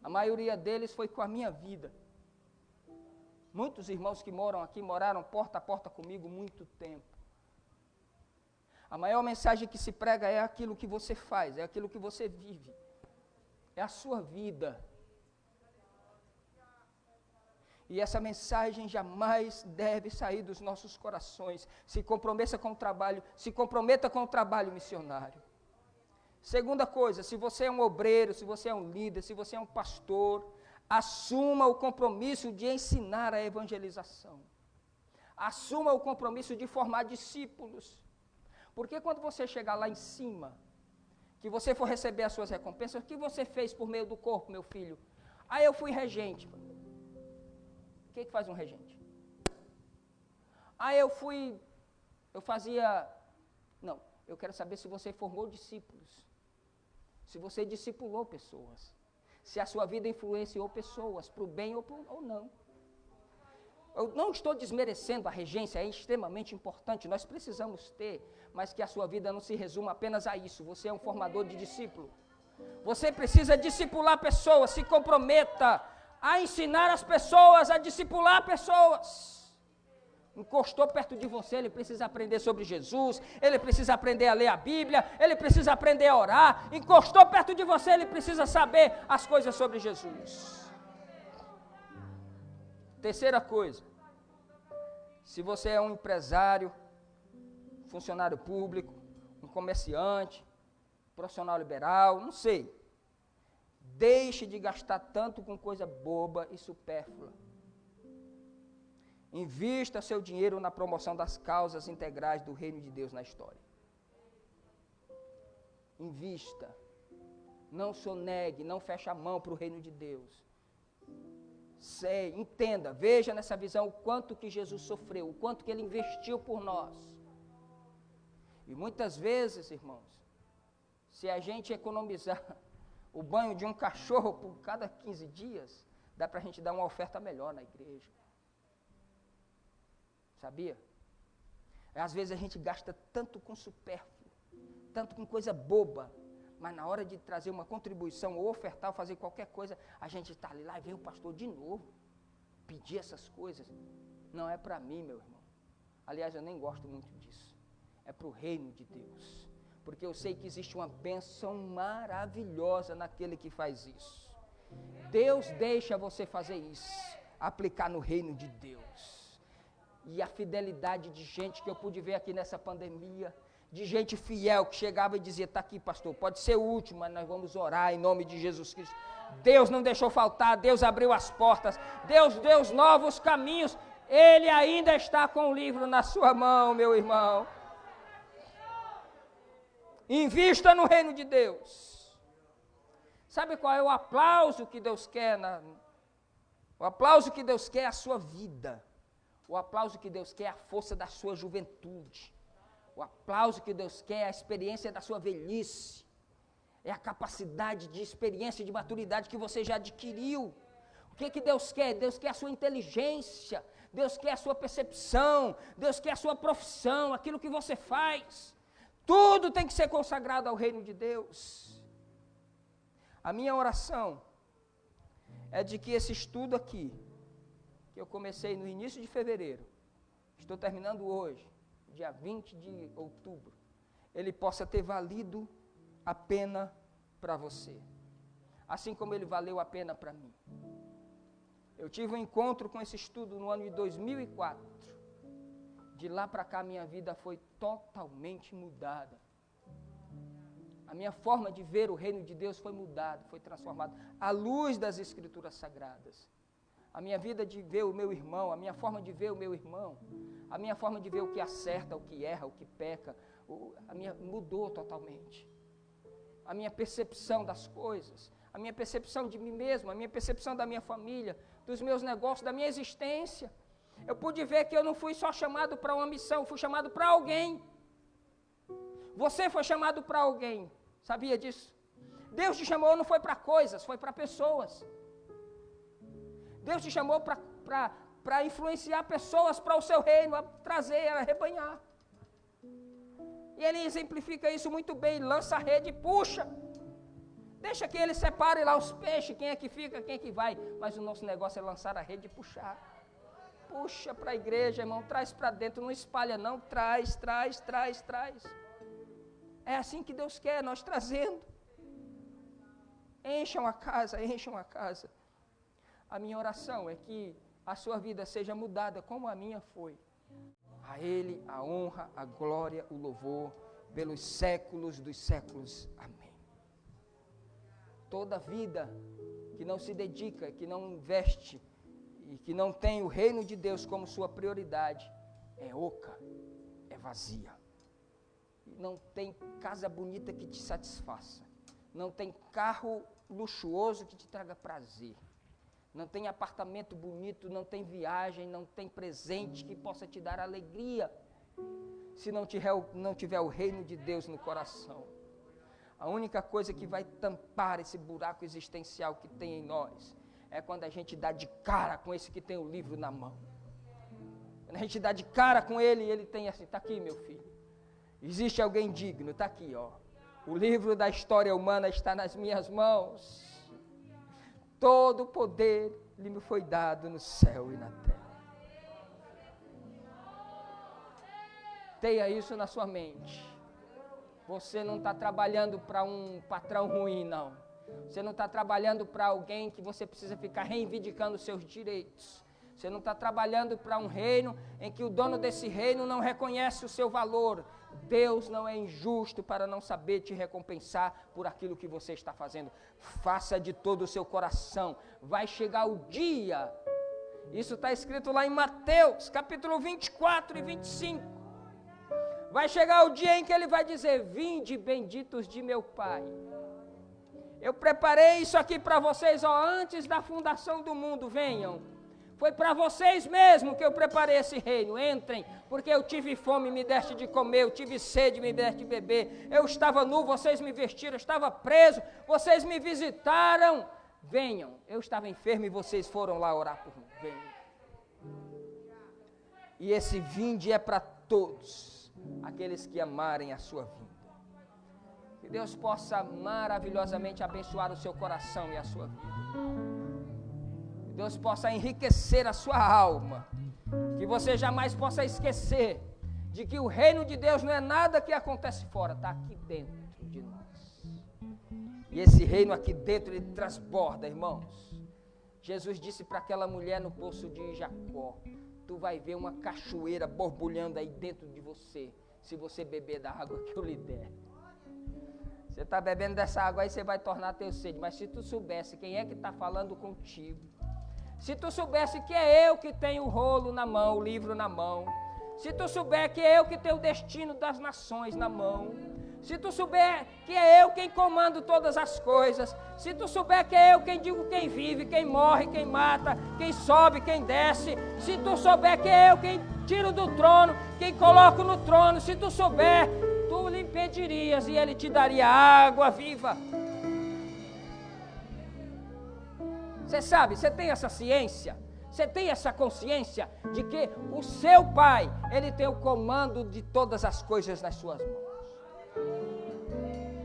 A maioria deles foi com a minha vida. Muitos irmãos que moram aqui moraram porta a porta comigo muito tempo. A maior mensagem que se prega é aquilo que você faz, é aquilo que você vive. É a sua vida. E essa mensagem jamais deve sair dos nossos corações. Se comprometa com o trabalho missionário. Segunda coisa, se você é um obreiro, se você é um líder, se você é um pastor, assuma o compromisso de ensinar a evangelização. Assuma o compromisso de formar discípulos. Porque quando você chegar lá em cima, que você for receber as suas recompensas, o que você fez por meio do corpo, meu filho? Eu fui regente. O que faz um regente? Não, eu quero saber se você formou discípulos. Se você discipulou pessoas. Se a sua vida influenciou pessoas, para o bem ou não. Eu não estou desmerecendo a regência, é extremamente importante, nós precisamos ter, mas que a sua vida não se resuma apenas a isso. Você é um formador de discípulo. Você precisa discipular pessoas, se comprometa a ensinar as pessoas, a discipular pessoas. Encostou perto de você, ele precisa aprender sobre Jesus, ele precisa aprender a ler a Bíblia, ele precisa aprender a orar. Encostou perto de você, ele precisa saber as coisas sobre Jesus. Terceira coisa, se você é um empresário, funcionário público, um comerciante, profissional liberal, não sei, deixe de gastar tanto com coisa boba e supérflua. Invista seu dinheiro na promoção das causas integrais do reino de Deus na história. Invista, não sonegue, não feche a mão para o reino de Deus. Entenda, veja nessa visão o quanto que Jesus sofreu, o quanto que Ele investiu por nós. E muitas vezes, irmãos, se a gente economizar o banho de um cachorro por cada 15 dias, dá para a gente dar uma oferta melhor na igreja. Sabia? Às vezes a gente gasta tanto com supérfluo, tanto com coisa boba, mas na hora de trazer uma contribuição, ou ofertar, ou fazer qualquer coisa, a gente está ali, lá vem o pastor de novo, pedir essas coisas. Não é para mim, meu irmão. Aliás, eu nem gosto muito disso. É para o reino de Deus. Porque eu sei que existe uma bênção maravilhosa naquele que faz isso. Deus deixa você fazer isso, aplicar no reino de Deus. E a fidelidade de gente que eu pude ver aqui nessa pandemia, de gente fiel que chegava e dizia, está aqui pastor, pode ser o último, mas nós vamos orar em nome de Jesus Cristo. Deus não deixou faltar, Deus abriu as portas, Deus deu os novos caminhos, Ele ainda está com o livro na sua mão, meu irmão. Invista no reino de Deus. Sabe qual é o aplauso que Deus quer? O aplauso que Deus quer é a sua vida. O aplauso que Deus quer é a força da sua juventude. O aplauso que Deus quer é a experiência da sua velhice. É a capacidade de experiência e de maturidade que você já adquiriu. O que Deus quer? Deus quer a sua inteligência. Deus quer a sua percepção. Deus quer a sua profissão, aquilo que você faz. Tudo tem que ser consagrado ao reino de Deus. A minha oração é de que esse estudo aqui, que eu comecei no início de fevereiro, estou terminando hoje, dia 20 de outubro, ele possa ter valido a pena para você, assim como ele valeu a pena para mim. Eu tive um encontro com esse estudo no ano de 2004. De lá para cá, minha vida foi totalmente mudada. A minha forma de ver o reino de Deus foi mudada, foi transformada, à luz das Escrituras Sagradas. A minha vida de ver o meu irmão, a minha forma de ver o meu irmão, a minha forma de ver o que acerta, o que erra, o que peca, mudou totalmente. A minha percepção das coisas, a minha percepção de mim mesmo, a minha percepção da minha família, dos meus negócios, da minha existência. Eu pude ver que eu não fui só chamado para uma missão, fui chamado para alguém. Você foi chamado para alguém, sabia disso? Deus te chamou não foi para coisas, foi para pessoas. Deus te chamou para influenciar pessoas para o seu reino, a trazer, a arrebanhar. E ele exemplifica isso muito bem, lança a rede e puxa. Deixa que ele separe lá os peixes, quem é que fica, quem é que vai. Mas o nosso negócio é lançar a rede e puxar. Puxa para a igreja, irmão, traz para dentro, não espalha não, traz. É assim que Deus quer, nós trazendo. Encham a casa. A minha oração é que a sua vida seja mudada como a minha foi. A Ele a honra, a glória, o louvor, pelos séculos dos séculos. Amém. Toda vida que não se dedica, que não investe, e que não tem o reino de Deus como sua prioridade, é oca, é vazia. Não tem casa bonita que te satisfaça. Não tem carro luxuoso que te traga prazer. Não tem apartamento bonito, não tem viagem, não tem presente que possa te dar alegria, se não tiver o reino de Deus no coração. A única coisa que vai tampar esse buraco existencial que tem em nós é quando a gente dá de cara com esse que tem o livro na mão. Quando a gente dá de cara com ele, e ele tem assim, está aqui meu filho. Existe alguém digno, está aqui, ó. O livro da história humana está nas minhas mãos. Todo o poder lhe me foi dado no céu e na terra. Tenha isso na sua mente. Você não está trabalhando para um patrão ruim, não. Você não está trabalhando para alguém que você precisa ficar reivindicando seus direitos. Você não está trabalhando para um reino em que o dono desse reino não reconhece o seu valor. Deus não é injusto para não saber te recompensar por aquilo que você está fazendo. Faça de todo o seu coração. Vai chegar o dia. Isso está escrito lá em Mateus, capítulo 24 e 25. Vai chegar o dia em que ele vai dizer: vinde benditos de meu Pai. Eu preparei isso aqui para vocês, ó, antes da fundação do mundo, venham. Foi para vocês mesmo que eu preparei esse reino, entrem, porque eu tive fome, me deste de comer, eu tive sede, me deste de beber, eu estava nu, vocês me vestiram, eu estava preso, vocês me visitaram, venham. Eu estava enfermo e vocês foram lá orar por mim, venham. E esse vinde é para todos aqueles que amarem a sua vinda. Deus possa maravilhosamente abençoar o seu coração e a sua vida. Deus possa enriquecer a sua alma. Que você jamais possa esquecer de que o reino de Deus não é nada que acontece fora, está aqui dentro de nós. E esse reino aqui dentro, ele transborda, irmãos. Jesus disse para aquela mulher no poço de Jacó: tu vai ver uma cachoeira borbulhando aí dentro de você, se você beber da água que eu lhe der. Você está bebendo dessa água aí, você vai tornar teu sede. Mas se tu soubesse quem é que está falando contigo, se tu soubesse que é eu que tenho o rolo na mão, o livro na mão, se tu souber que é eu que tenho o destino das nações na mão, se tu souber que é eu quem comando todas as coisas, se tu souber que é eu quem digo quem vive, quem morre, quem mata, quem sobe, quem desce, se tu souber que é eu quem tiro do trono, quem coloco no trono, se tu souber, tu lhe impedirias e ele te daria água viva. Você sabe, você tem essa ciência, você tem essa consciência de que o seu Pai, ele tem o comando de todas as coisas nas suas mãos.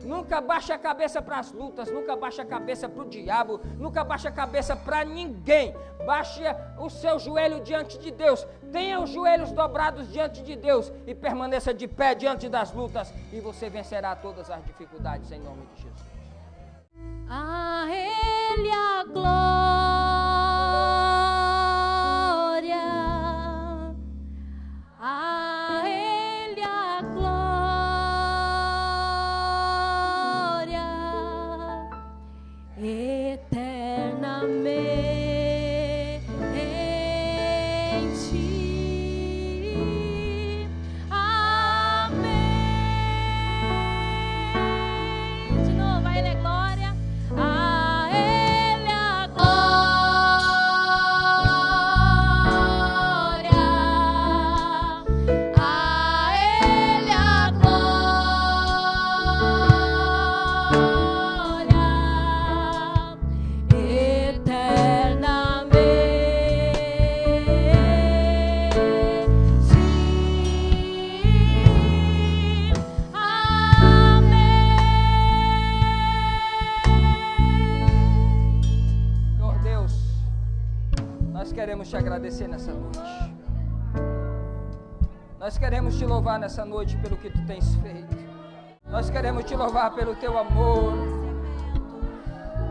Nunca baixe a cabeça para as lutas, nunca baixe a cabeça para o diabo, nunca baixe a cabeça para ninguém. Baixe o seu joelho diante de Deus, tenha os joelhos dobrados diante de Deus e permaneça de pé diante das lutas e você vencerá todas as dificuldades em nome de Jesus. A Ele a glória, a Ele a glória, eternamente. Amém. De novo, a Ele é glória. A Ele a glória, a Ele a glória, eternamente. Senhor Deus, nós queremos te agradecer nessa noite. Nós queremos te louvar nessa noite pelo que tu tens feito. Nós queremos te louvar pelo teu amor.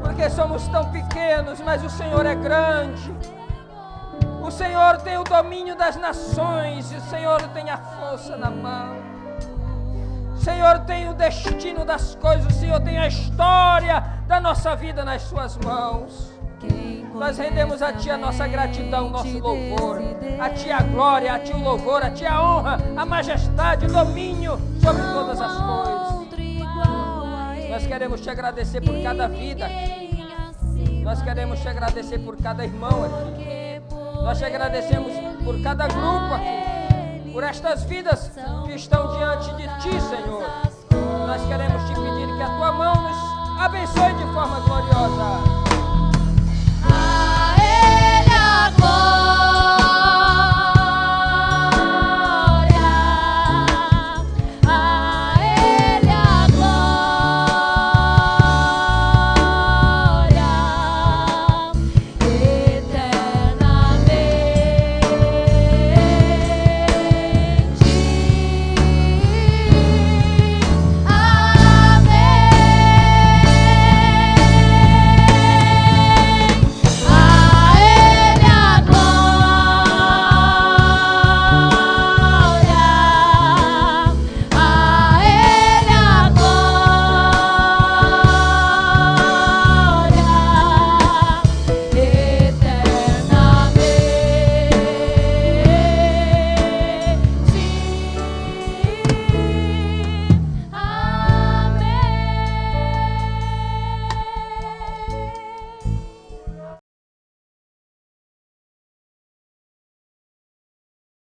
Porque somos tão pequenos, mas o Senhor é grande. O Senhor tem o domínio das nações, e o Senhor tem a força na mão. O Senhor tem o destino das coisas, o Senhor tem a história da nossa vida nas suas mãos. Nós rendemos a Ti a nossa gratidão, nosso louvor, a Ti a glória, a Ti o louvor, a Ti a honra, a majestade, o domínio sobre todas as coisas. Nós queremos Te agradecer por cada vida aqui. Nós queremos Te agradecer por cada irmão aqui. Nós Te agradecemos por cada grupo aqui, por estas vidas que estão diante de Ti, Senhor. Nós queremos Te pedir que a Tua mão nos abençoe de forma gloriosa.